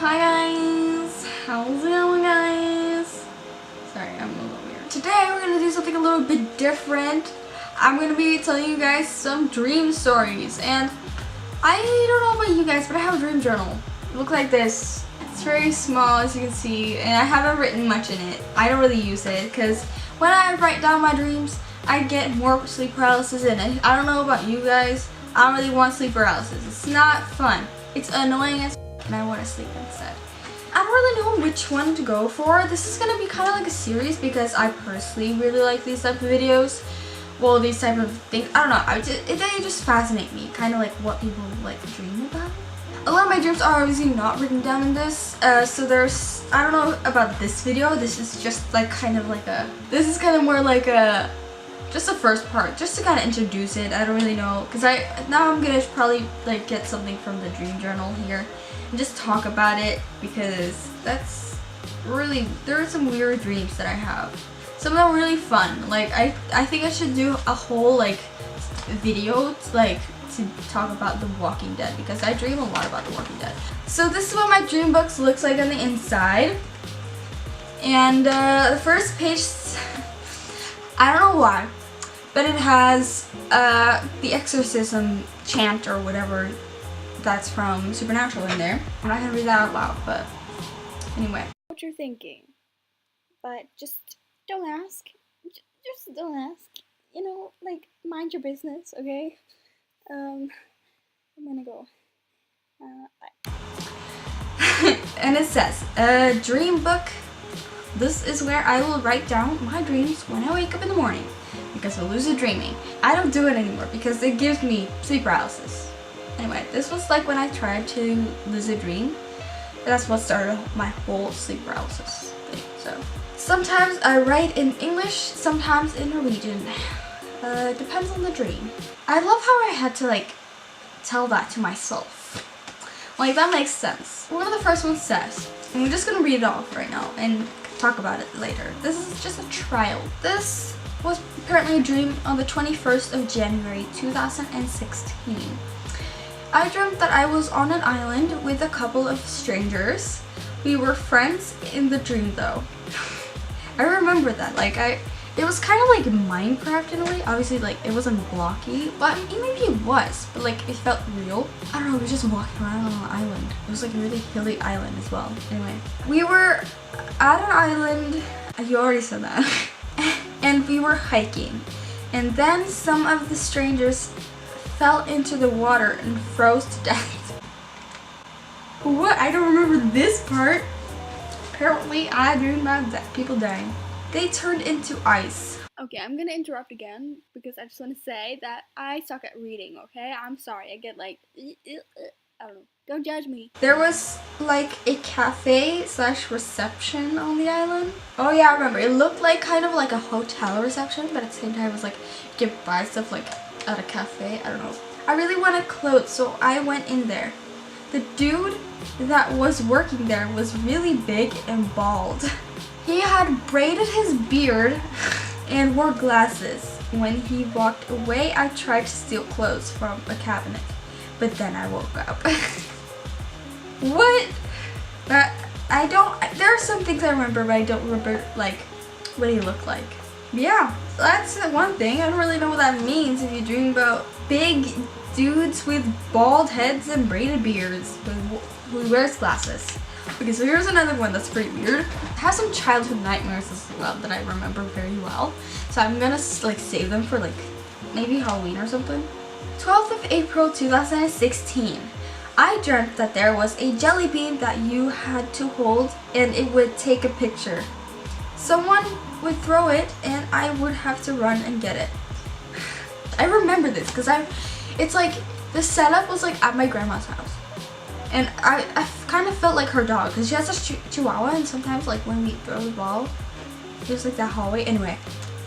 Hi guys, how's it going guys? Sorry, I'm a little weird. Today we're gonna do something a little bit different. I'm gonna be telling you guys some dream stories, and I don't know about you guys, but I have a dream journal. It looks like this. It's very small, as you can see, and I haven't written much in it. I don't really use it because when I write down my dreams, I get more sleep paralysis in it. I don't know about you guys. I don't really want sleep paralysis. It's not fun. It's annoying as and I want to sleep instead. I don't really know which one to go for. This is gonna be kind of like a series because I personally really like these type of videos. Well, these type of things. I don't know. They just fascinate me. Kind of like what people like dream about. A lot of my dreams are obviously not written down in this. So there's, I don't know about this video. This is just like kind of like a. This is kind of more like a. Just the first part, just to kind of introduce it. I don't really know, because now I'm gonna probably like get something from the dream journal here and just talk about it, because that's really, there are some weird dreams that I have. Some of them are really fun. Like I think I should do a whole like video to talk about The Walking Dead, because I dream a lot about The Walking Dead. So this is what my dream books looks like on the inside, and the first page, I don't know why, but it has the exorcism chant or whatever that's from Supernatural in there. I'm not gonna read that out loud, but anyway. What you're thinking, but just don't ask. Just don't ask. You know, like, mind your business, okay? I'm gonna go. And it says, dream book. This is where I will write down my dreams when I wake up in the morning, because of lucid dreaming. I don't do it anymore because it gives me sleep paralysis. Anyway, this was like when I tried to lucid dream. That's what started my whole sleep paralysis thing. So sometimes I write in English, sometimes in Norwegian. Depends on the dream. I love how I had to like tell that to myself. Like, that makes sense. One of the first ones says, I'm just gonna read it off right now and talk about it later. This is just a trial. This was apparently a dream on the 21st of January 2016. I dreamt that I was on an island with a couple of strangers. We were friends in the dream though. I remember that. Like, it was kind of like Minecraft in a way. Obviously, like, it wasn't blocky, but maybe it was, but like it felt real. I don't know, we were just walking around on an island. It was like a really hilly island as well. Anyway, we were at an island, you already said that, and we were hiking, and then some of the strangers fell into the water and froze to death. What? I don't remember this part. Apparently, I dreamed about people dying. They turned into ice. Okay, I'm gonna interrupt again because I just want to say that I suck at reading, okay? I'm sorry, I get like, I don't know. Don't judge me. There was like a cafe / reception on the island. Oh yeah, I remember. It looked like kind of like a hotel reception, but at the same time it was like you could buy stuff like at a cafe. I don't know. I really wanted clothes, so I went in there. The dude that was working there was really big and bald. He had braided his beard and wore glasses. When he walked away, I tried to steal clothes from a cabinet, but then I woke up. What? I don't, there are some things I remember, but I don't remember like what he looked like. Yeah, that's one thing. I don't really know what that means if you dream about big dudes with bald heads and braided beards who wears glasses. Okay, so here's another one that's pretty weird. I have some childhood nightmares as well that I remember very well. So I'm gonna like save them for like maybe Halloween or something. 12th of April 2016. I dreamt that there was a jelly bean that you had to hold and it would take a picture. Someone would throw it and I would have to run and get it. I remember this because it's like the setup was like at my grandma's house. And I kind of felt like her dog because she has a chihuahua, and sometimes like when we throw the ball, there's like that hallway. Anyway,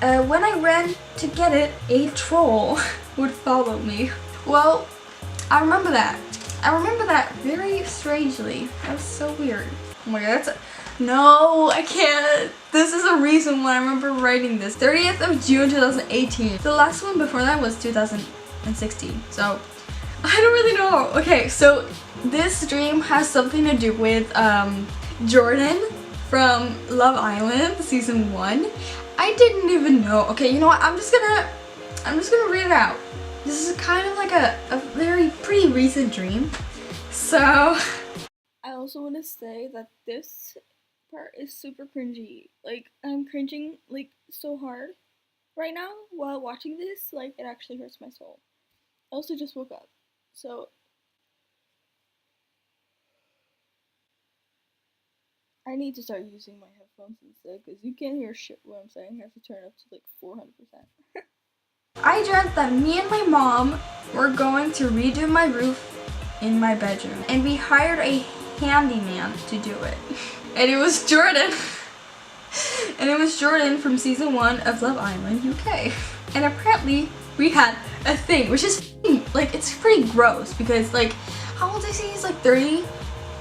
when I ran to get it, a troll would follow me. Well, I remember that. I remember that very strangely. That was so weird. Oh my god, no, I can't. This is a reason why I remember writing this. 30th of June 2018. The last one before that was 2016. So I don't really know. Okay, so this dream has something to do with Jordan from Love Island season 1. I didn't even know. Okay, you know what? I'm just gonna read it out. This is kind of like a very pretty recent dream. So I also want to say that this part is super cringy. Like, I'm cringing like so hard right now while watching this. Like, it actually hurts my soul. I also just woke up, so I need to start using my headphones instead because you can't hear shit what I'm saying. I have to turn it up to like 400%. I dreamt that me and my mom were going to redo my roof in my bedroom, and we hired a handyman to do it. And it was Jordan. And it was Jordan from season 1 of Love Island UK. And apparently we had a thing, which is like, it's pretty gross because like, how old is he? He's like 30,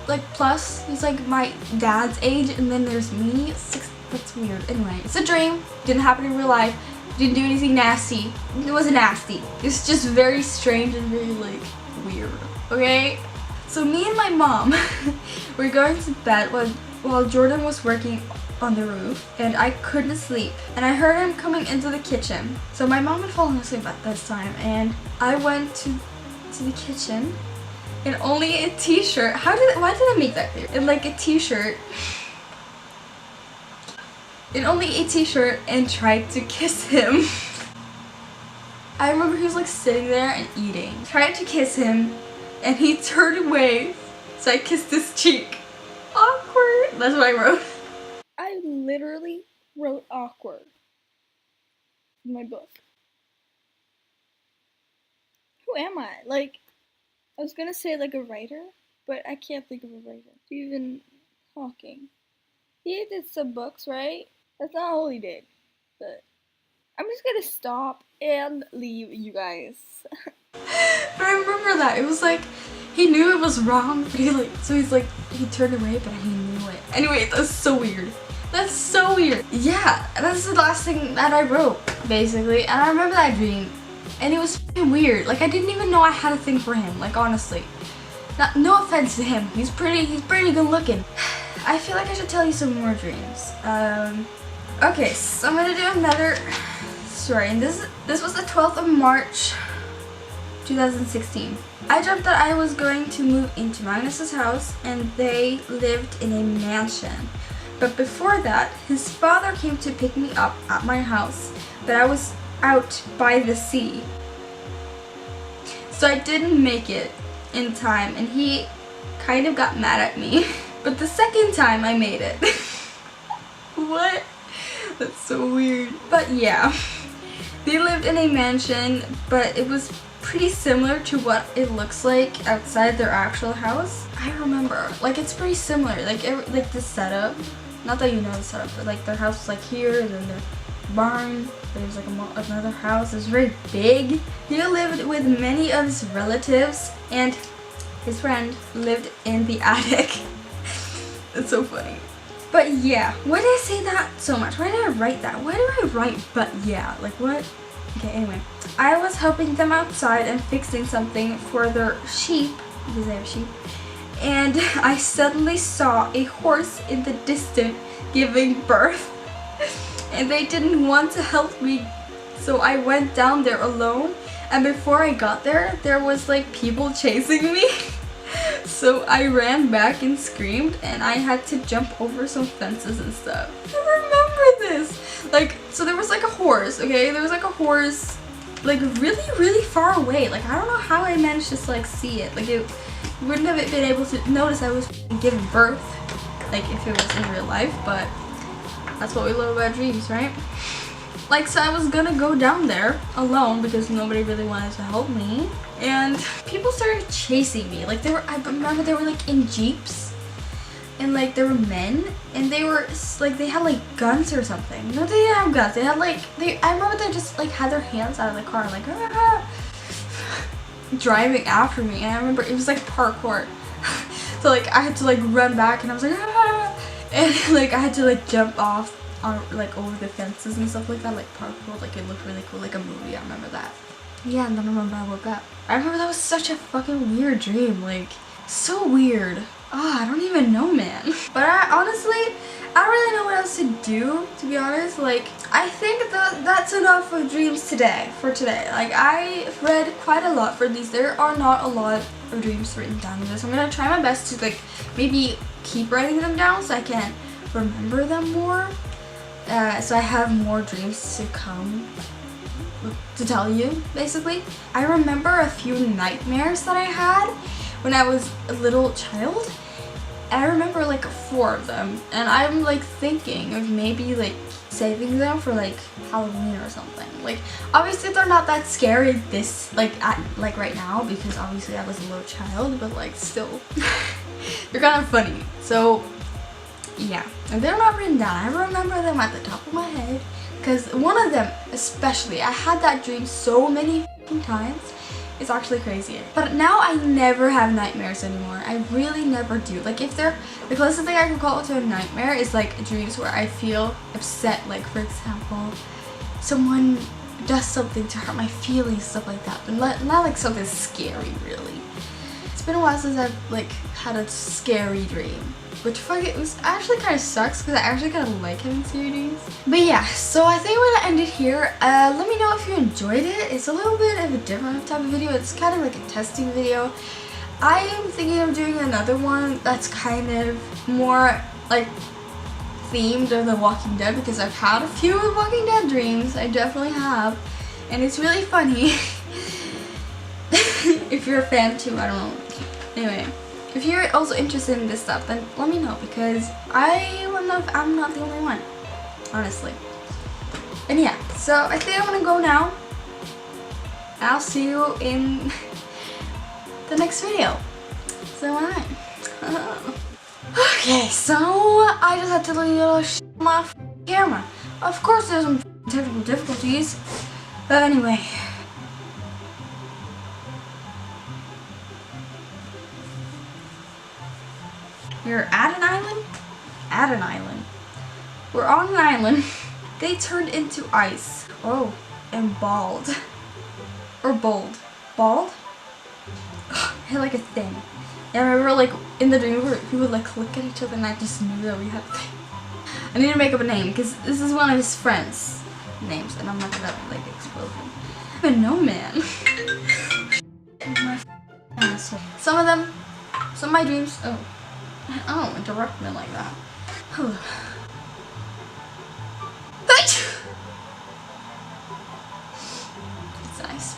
like plus. He's like my dad's age, and then there's me, 6. That's weird. Anyway, it's a dream. Didn't happen in real life. Didn't do anything nasty. It wasn't nasty. It's just very strange and very like weird. Okay? So me and my mom were going to bed while Jordan was working on the roof, and I couldn't sleep, and I heard him coming into the kitchen. So my mom had fallen asleep at this time, and I went to the kitchen in only a t-shirt. Why did I make that clear? In like a t-shirt. In only a t-shirt, and tried to kiss him. I remember he was like sitting there and eating. Tried to kiss him, and he turned away, so I kissed his cheek. Awkward. That's what I wrote. I literally wrote awkward in my book. Who am I? Like, I was gonna say like a writer, but I can't think of a writer. Stephen Hawking. He did some books, right? That's not all he did. But I'm just gonna stop and leave you guys. But I remember that. It was like, he knew it was wrong, but he turned away, but he knew it. Anyway, that's so weird. That's so weird. Yeah, that's the last thing that I wrote, basically. And I remember that dream, and it was f***ing weird. Like, I didn't even know I had a thing for him, like, honestly. No offense to him. He's pretty good looking. I feel like I should tell you some more dreams. Okay, so I'm gonna do another story, and this was the 12th of March, 2016. I dreamt that I was going to move into Magnus's house, and they lived in a mansion. But before that, his father came to pick me up at my house, but I was out by the sea. So I didn't make it in time, and he kind of got mad at me. But the second time I made it. What? That's so weird. But yeah, they lived in a mansion, but it was pretty similar to what it looks like outside their actual house. I remember, like, it's pretty similar, like the setup. Not that you know the setup, but like their house was like here, and then their barn. There's like another house. It's very big. He lived with many of his relatives, and his friend lived in the attic. It's so funny. But yeah, why did I say that so much? Why did I write that? Why did I write but yeah? Like what? Okay, anyway. I was helping them outside and fixing something for their sheep, because they have sheep, and I suddenly saw a horse in the distance giving birth. And they didn't want to help me, so I went down there alone, and before I got there, there was like people chasing me. So I ran back and screamed, and I had to jump over some fences and stuff. I remember this. Like, so there was like a horse, okay? There was like a horse, like really far away. Like, I don't know how I managed to like see it. Like, it wouldn't have been able to notice I was giving birth, like if it was in real life, but that's what we love about dreams, right? Like, so I was gonna go down there alone because nobody really wanted to help me, and people started chasing me. Like, I remember they were like in jeeps, and like there were men, and they were like, they had like guns or something. No, they didn't have guns. They had like, I remember they just like had their hands out of the car, like driving after me, and I remember it was like parkour. So like I had to like run back, and I was like and like I had to like jump off on like over the fences and stuff like that, like parkour. Like it looked really cool, like a movie. I remember that. Yeah, and then I remember I woke up. I remember that was such a fucking weird dream. Like, So weird. Oh, I don't even know, man. But I don't really know what else to do, to be honest. Like, I think that's enough of dreams for today. Like, I read quite a lot for these. There are not a lot of dreams written down in this. I'm gonna try my best to, like, maybe keep writing them down so I can remember them more. So I have more dreams to come to tell you, basically. I remember a few nightmares that I had when I was a little child. And I remember like 4 of them, and I'm like thinking of maybe like saving them for like Halloween or something. Like, obviously they're not that scary like right now, because obviously I was a little child, but like still they're kind of funny. So yeah, and they're not written down. I remember them at the top of my head, because one of them especially, I had that dream so many times. It's actually crazy. But now I never have nightmares anymore. I really never do. Like, if they're, the closest thing I can call it to a nightmare is like dreams where I feel upset. Like, for example, someone does something to hurt my feelings, stuff like that. But not like something scary, really. It's been a while since I've like had a scary dream. Which it was actually kind of sucks, because I actually kind of like having scary dreams. But yeah, so I think I'm gonna end it here. Let me know if you enjoyed it. It's a little bit of a different type of video. It's kind of like a testing video. I am thinking of doing another one that's kind of more like themed of The Walking Dead, because I've had a few Walking Dead dreams. I definitely have. And it's really funny. If you're a fan too, I don't know. Anyway. If you're also interested in this stuff, then let me know, because I'm not the only one, honestly. And yeah, so I think I'm gonna go now. I'll see you in the next video. So okay, so I just had to leave a little my camera. Of course there's some technical difficulties, but anyway. We're at an island? At an island. We're on an island. They turned into ice. Oh, and bald. Or bold. Bald? Had like a thing. Yeah, I remember like in the dream where we would like look at each other, and I just knew that we had a thing. I need to make up a name, because this is one of his friends' names, and I'm not gonna like explode him. I don't even know, man. Some of my dreams, oh, interrupt me like that. It's nice.